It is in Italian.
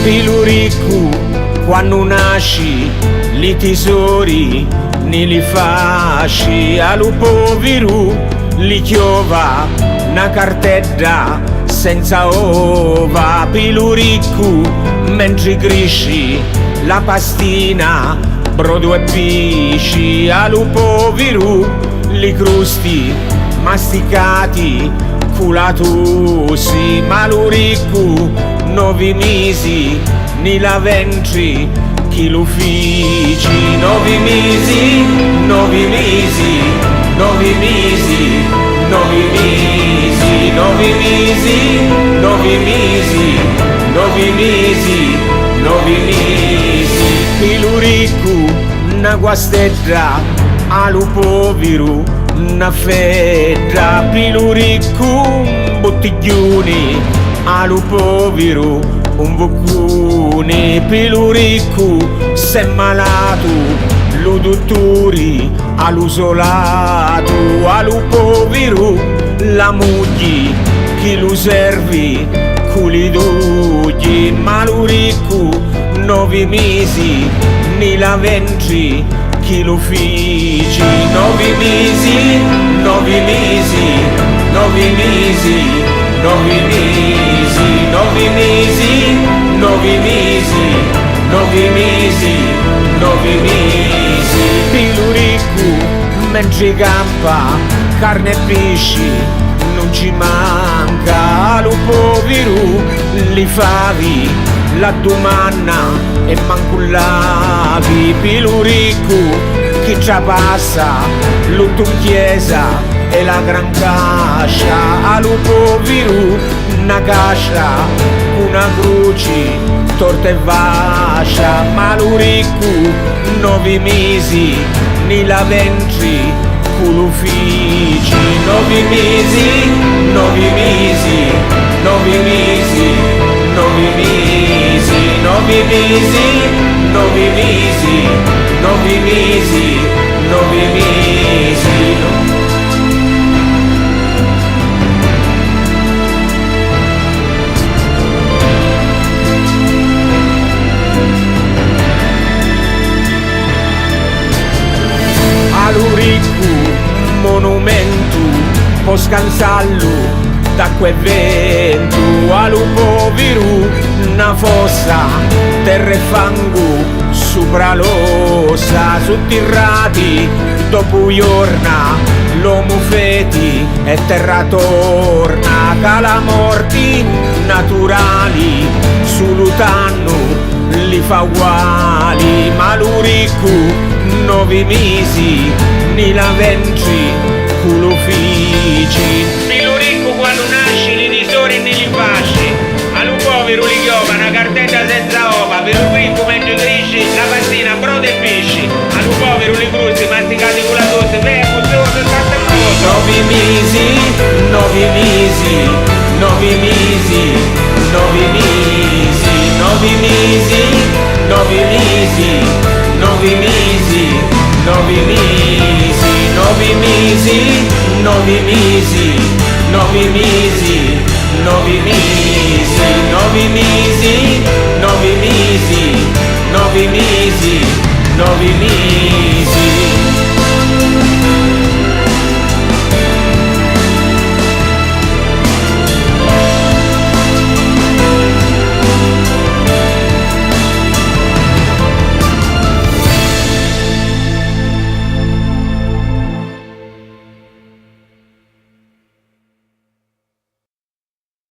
Piluricu, quando nasci, li tesori, ne li fasci, allo povero, li chiova, una cartella senza ova. Piluricu, mentre cresci, la pastina, brodo e pisci, allo povero, li crusti, masticati, culatosi, maluricu, 9 mesi, ni la ventri, chi lo fici, 9 mesi, 9 mesi, 9 mesi, 9 mesi, 9 mesi, 9 mesi, 9 mesi, 9 mesi, piluricu, una guastetta, allo povero, una fetta, piluricu, bottiglioni, allo povero, un boccone, piluricu, se malato, lo dottori, all'usolato, allo povero, la moglie, chi lo servi, culi d'oggi, maluricu, 9 mesi, ni la ventri, chi lo fici, 9 mesi, 9 mesi, 9 mesi, 9 mesi, 9 mesi, 9 mesi, 9 mesi, 9 mesi, piluricu, mentre campa, carne e pesci, non ci manca, allo povero, li favi, la domanda e mancullavi, piluricu, chi ci passa, l'otto in chiesa, e la gran cascia, allo povero, una cascia, una croce, torta e vascia, maluricu, 9 mesi, ni la ventri, culo fici, 9 mesi, 9 mesi, 9 mesi, 9 mesi, 9 mesi, 9 mesi, 9 mesi, 9 mesi. Aluricu, monumento, può scansarlo d'acqua e vento, allo povero, una fossa, terra e fango, sopra l'ossa, sotterrati, dopo giorna, l'uomo feti e terra torna, cala morti naturali, sulutano, li fa uguali, maluricu, 9 mesi, ni la ventri, culo fici, piluricu, quando nasci, li tesori ne li fasci, allo povero li chiova, una cartella senza ova, per un ricco mentre cresci, la pastina, brodo e pesci, allo povero li crusti, masticati con la tosse, vengo, giorno e carta e cosa. 9 mesi, 9 mesi, 9 mesi, 9 mesi, 9 mesi, 9 mesi, 9 mesi, 9 mesi, 9 mesi, 9 mesi, 9 mesi, 9 mesi, 9 mesi, 9 mesi, 9 mesi, 9 mesi.